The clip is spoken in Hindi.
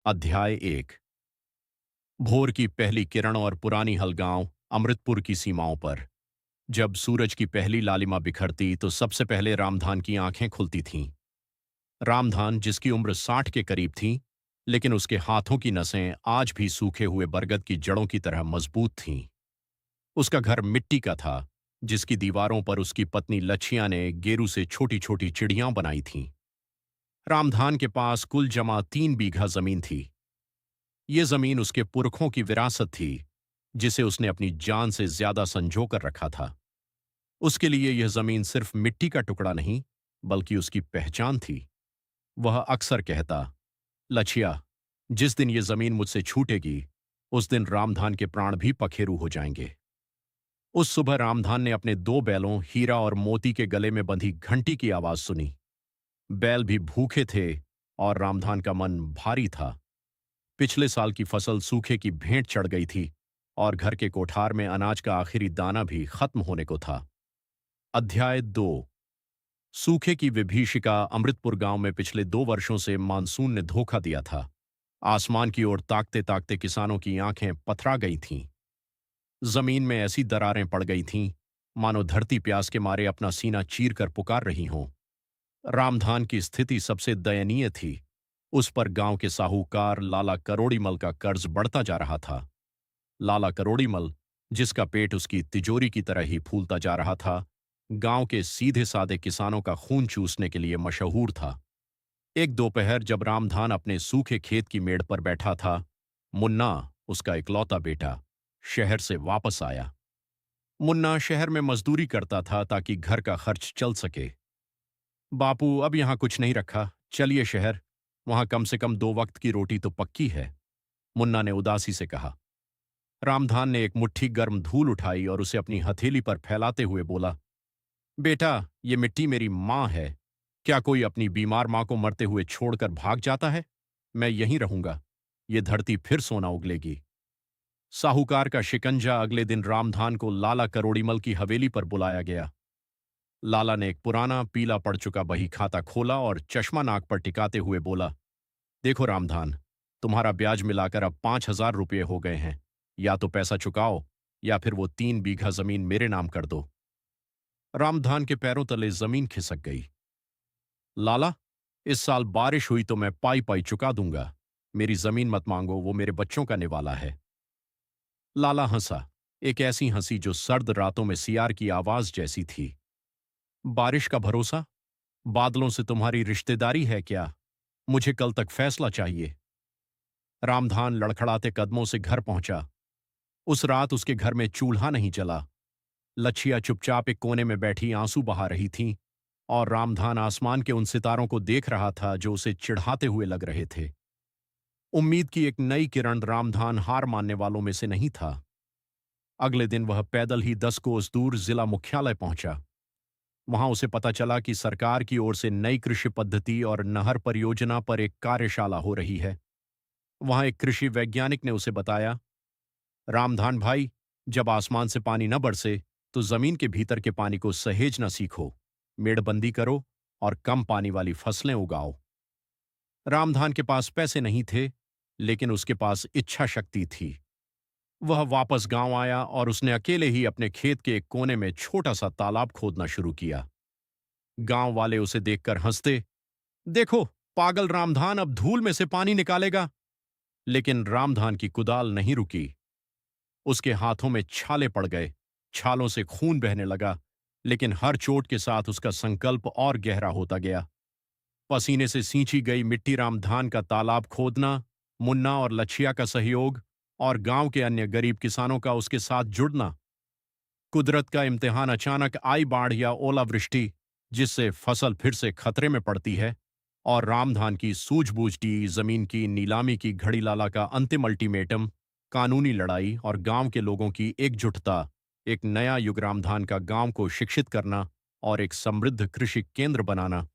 अध्याय 1। भोर की पहली किरण और पुरानी हलगांव अमृतपुर की सीमाओं पर जब सूरज की पहली लालिमा बिखरती तो सबसे पहले रामधान की आंखें खुलती थीं। रामधान, जिसकी उम्र 60 के करीब थी, लेकिन उसके हाथों की नसें आज भी सूखे हुए बरगद की जड़ों की तरह मजबूत थीं। उसका घर मिट्टी का था, जिसकी दीवारों पर उसकी पत्नी लच्छिया ने गेरू से छोटी छोटी चिड़ियां बनाई थीं। रामधान के पास कुल जमा 3 बीघा जमीन थी। ये जमीन उसके पुरखों की विरासत थी, जिसे उसने अपनी जान से ज्यादा संजो कर रखा था। उसके लिए यह जमीन सिर्फ मिट्टी का टुकड़ा नहीं, बल्कि उसकी पहचान थी। वह अक्सर कहता, लछिया, जिस दिन यह जमीन मुझसे छूटेगी, उस दिन रामधान के प्राण भी पखेरु हो जाएंगे। उस सुबह रामधान ने अपने 2 बैलों हीरा और मोती के गले में बंधी घंटी की आवाज सुनी। बैल भी भूखे थे और रामधान का मन भारी था। पिछले साल की फसल सूखे की भेंट चढ़ गई थी और घर के कोठार में अनाज का आखिरी दाना भी खत्म होने को था। अध्याय 2। सूखे की विभीषिका अमृतपुर गांव में पिछले 2 वर्षों से मानसून ने धोखा दिया था। आसमान की ओर ताकते ताकते किसानों की आंखें पथरा गई थीं। जमीन में ऐसी दरारें पड़ गई थीं, मानो धरती प्यास के मारे अपना सीना चीर कर पुकार रही हों। रामधान की स्थिति सबसे दयनीय थी। उस पर गांव के साहूकार लाला करोड़ीमल का कर्ज बढ़ता जा रहा था। लाला करोड़ीमल, जिसका पेट उसकी तिजोरी की तरह ही फूलता जा रहा था, गांव के सीधे साधे किसानों का खून चूसने के लिए मशहूर था। एक दोपहर जब रामधान अपने सूखे खेत की मेड़ पर बैठा था, मुन्ना, उसका इकलौता बेटा, शहर से वापस आया। मुन्ना शहर में मजदूरी करता था ताकि घर का खर्च चल सके। बापू, अब यहां कुछ नहीं रखा, चलिए शहर, वहां कम से कम 2 वक्त की रोटी तो पक्की है, मुन्ना ने उदासी से कहा। रामधान ने एक मुट्ठी गर्म धूल उठाई और उसे अपनी हथेली पर फैलाते हुए बोला, बेटा, ये मिट्टी मेरी माँ है। क्या कोई अपनी बीमार माँ को मरते हुए छोड़कर भाग जाता है? मैं यहीं रहूंगा। ये धरती फिर सोना उगलेगी। साहूकार का शिकंजा अगले दिन रामधान को लाला करोड़ीमल की हवेली पर बुलाया गया। लाला ने एक पुराना पीला पड़ चुका बही खाता खोला और चश्मा नाक पर टिकाते हुए बोला, देखो रामधान, तुम्हारा ब्याज मिलाकर अब 5,000 रुपये हो गए हैं। या तो पैसा चुकाओ या फिर वो 3 बीघा जमीन मेरे नाम कर दो। रामधान के पैरों तले जमीन खिसक गई। लाला, इस साल बारिश हुई तो मैं पाई पाई चुका दूंगा। मेरी जमीन मत मांगो, वो मेरे बच्चों का निवाला है। लाला हंसा, एक ऐसी हंसी जो सर्द रातों में सियार की आवाज जैसी थी। बारिश का भरोसा? बादलों से तुम्हारी रिश्तेदारी है क्या? मुझे कल तक फैसला चाहिए। रामधान लड़खड़ाते कदमों से घर पहुंचा। उस रात उसके घर में चूल्हा नहीं जला। लच्छिया चुपचाप एक कोने में बैठी आंसू बहा रही थीं और रामधान आसमान के उन सितारों को देख रहा था जो उसे चिढ़ाते हुए लग रहे थे। उम्मीद की एक नई किरण रामधान हार मानने वालों में से नहीं था। अगले दिन वह पैदल ही 10 कोस दूर जिला मुख्यालय पहुंचा। वहां उसे पता चला कि सरकार की ओर से नई कृषि पद्धति और नहर परियोजना पर एक कार्यशाला हो रही है। वहां एक कृषि वैज्ञानिक ने उसे बताया, रामधान भाई, जब आसमान से पानी न बरसे तो जमीन के भीतर के पानी को सहेजना सीखो, मेड़बंदी करो और कम पानी वाली फसलें उगाओ। रामधान के पास पैसे नहीं थे, लेकिन उसके पास इच्छा शक्ति थी। वह वापस गांव आया और उसने अकेले ही अपने खेत के एक कोने में छोटा सा तालाब खोदना शुरू किया। गांव वाले उसे देखकर हंसते, देखो, पागल रामधान अब धूल में से पानी निकालेगा। लेकिन रामधान की कुदाल नहीं रुकी। उसके हाथों में छाले पड़ गए, छालों से खून बहने लगा, लेकिन हर चोट के साथ उसका संकल्प और गहरा होता गया। पसीने से सींची गई मिट्टी रामधान का तालाब खोदना, मुन्ना और लच्छिया का सहयोग और गांव के अन्य गरीब किसानों का उसके साथ जुड़ना। कुदरत का इम्तिहान, अचानक आई बाढ़ या ओलावृष्टि, जिससे फसल फिर से खतरे में पड़ती है, और रामधान की सूझबूझ की जमीन की नीलामी की घड़ी, लाला का अंतिम अल्टीमेटम, कानूनी लड़ाई और गांव के लोगों की एकजुटता। एक नया युग, रामधान का गांव को शिक्षित करना और एक समृद्ध कृषि केंद्र बनाना।